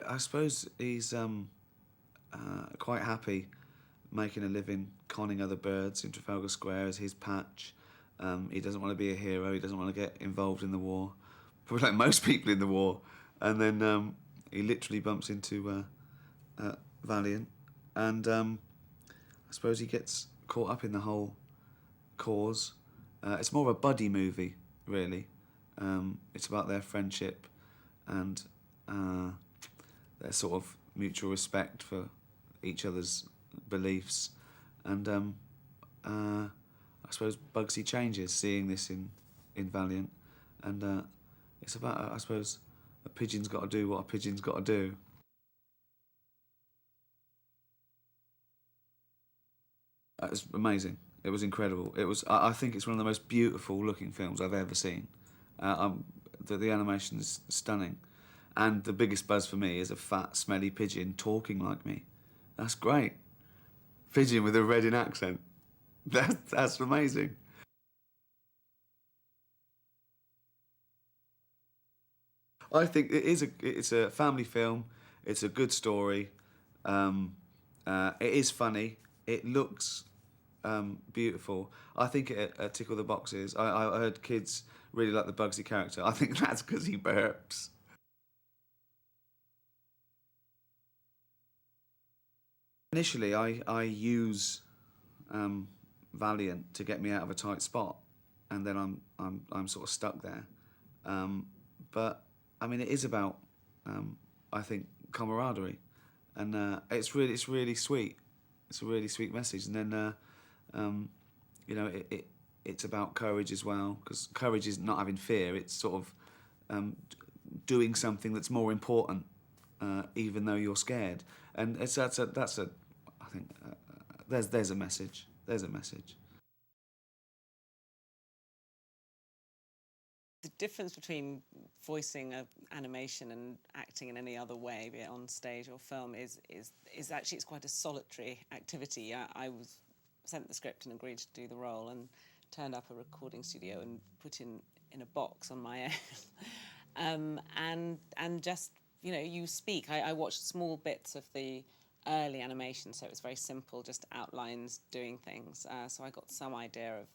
I suppose he's quite happy making a living conning other birds in Trafalgar Square as his patch. He doesn't want to be a hero. He doesn't want to get involved in the war, probably like most people in the war. And then he literally bumps into Valiant, and I suppose he gets caught up in the whole cause. It's more of a buddy movie, really. It's about their friendship and their sort of mutual respect for each other's beliefs. And I suppose Bugsy changes seeing this in Valiant. And it's about, I suppose, a pigeon's got to do what a pigeon's got to do. It was amazing. It was incredible. It was. I think it's one of the most beautiful looking films I've ever seen. The animation is stunning, and the biggest buzz for me is a fat, smelly pigeon talking like me. That's great. Pigeon with a Reading accent. That's amazing. I think it's a family film. It's a good story. It is funny. It looks beautiful. I think it tickle the boxes. I heard kids really like the Bugsy character. I think that's because he burps. Initially, I use Valiant to get me out of a tight spot, and then I'm sort of stuck there. But I mean, it is about I think camaraderie, and it's really sweet. It's a really sweet message, and then you know it's about courage as well, because courage is not having fear. It's sort of doing something that's more important, even though you're scared. And that's a I think there's a message. There's a message. The difference between voicing an animation and acting in any other way, be it on stage or film, is actually it's quite a solitary activity. I was sent the script and agreed to do the role, and turned up a recording studio and put in a box on my own, and just you speak. I watched small bits of the early animation, so it was very simple, just outlines doing things. So I got some idea of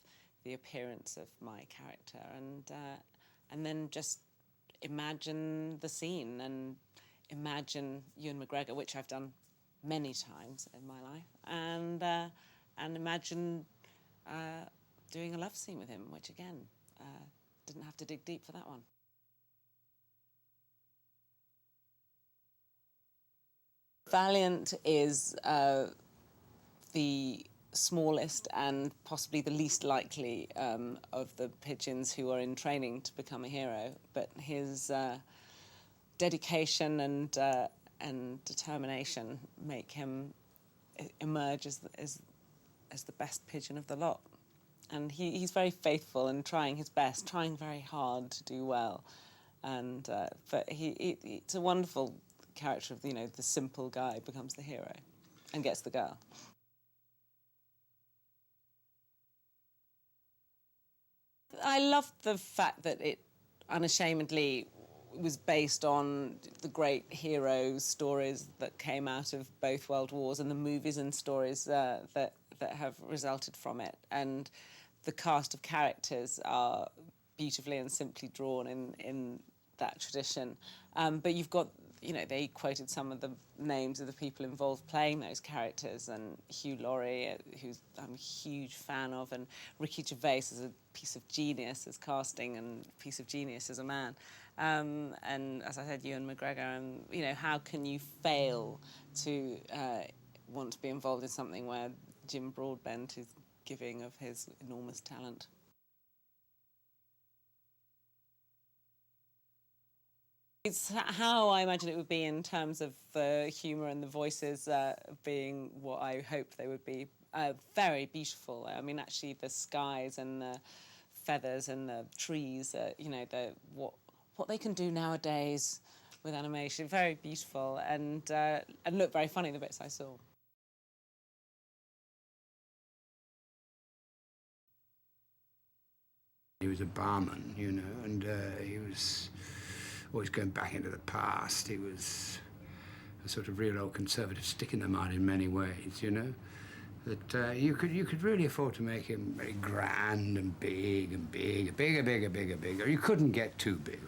the appearance of my character, and then just imagine the scene and imagine Ewan McGregor, which I've done many times in my life, and imagine doing a love scene with him, which again didn't have to dig deep for that one. Valiant is the smallest and possibly the least likely of the pigeons who are in training to become a hero, but his dedication and determination make him emerge as the best pigeon of the lot. And he's very faithful and trying his best, trying very hard to do well. And but it's a wonderful character of the simple guy becomes the hero and gets the girl. I loved the fact that it unashamedly was based on the great hero stories that came out of both World Wars and the movies and stories that have resulted from it. And the cast of characters are beautifully and simply drawn in that tradition. But you've got, they quoted some of the names of the people involved playing those characters, and Hugh Laurie, who I'm a huge fan of, and Ricky Gervais is a piece of genius as casting and a piece of genius as a man. And as I said, Ewan McGregor, and how can you fail to want to be involved in something where Jim Broadbent is giving of his enormous talent? It's how I imagine it would be in terms of the humour and the voices being what I hoped they would be. Very beautiful. I mean, actually, the skies and the feathers and the trees, what they can do nowadays with animation, very beautiful and look very funny, the bits I saw. He was a barman, and he was always going back into the past. He was a sort of real old conservative stick in the mud in many ways, you know. That you could really afford to make him very grand and big and bigger. You couldn't get too big.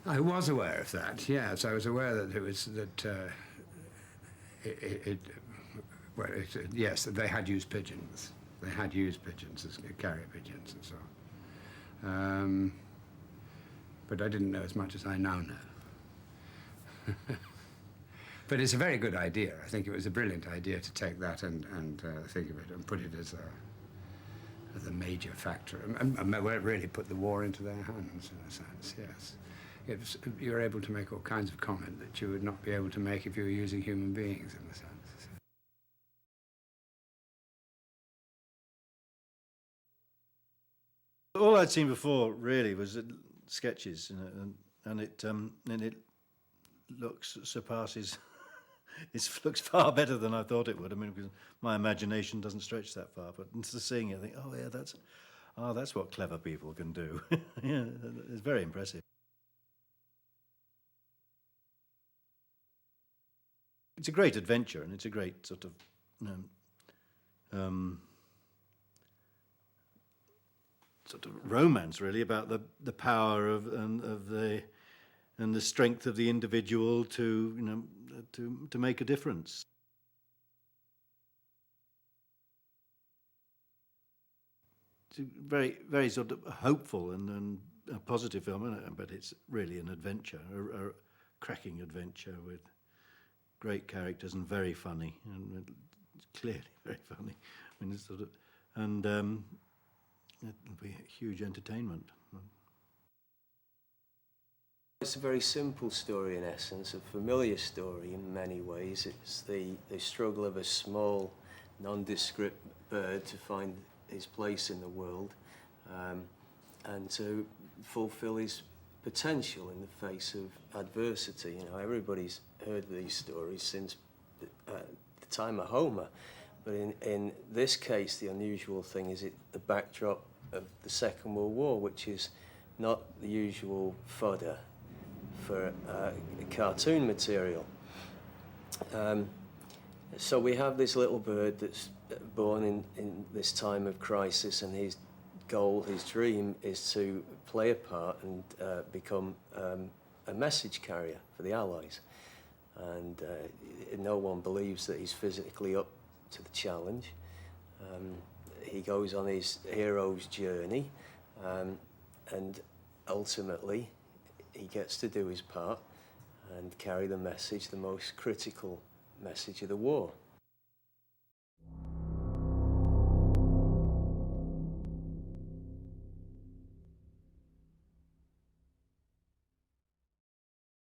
I was aware of that. Yes, I was aware that there was yes, that they had used pigeons. They had used pigeons as carrier pigeons and so on. But I didn't know as much as I now know. But it's a very good idea. I think it was a brilliant idea to take that and think of it and put it as a major factor. And really put the war into their hands, in a sense, yes. You're able to make all kinds of comment that you would not be able to make if you were using human beings, in a sense. All I'd seen before really was sketches, you know, and it surpasses. It looks far better than I thought it would. I mean, because my imagination doesn't stretch that far. But instead of seeing it, I think, oh yeah, that's what clever people can do. Yeah, it's very impressive. It's a great adventure, and it's a great sort of sort of romance, really, about the power of the strength of the individual to to make a difference. It's a very, very sort of hopeful and a positive film, but it's really an adventure, a cracking adventure with great characters and very funny, and clearly very funny. I mean, it's sort of, and it'll be a huge entertainment. It's a very simple story in essence, a familiar story in many ways. It's the struggle of a small, nondescript bird to find his place in the world and to fulfill his potential in the face of adversity. You know, everybody's heard these stories since the time of Homer, but in this case, the unusual thing is the backdrop of the Second World War, which is not the usual fodder for cartoon material. So we have this little bird that's born in this time of crisis, and his goal, his dream, is to play a part and become a message carrier for the Allies. And no one believes that he's physically up to the challenge. He goes on his hero's journey, and ultimately he gets to do his part and carry the message, the most critical message of the war.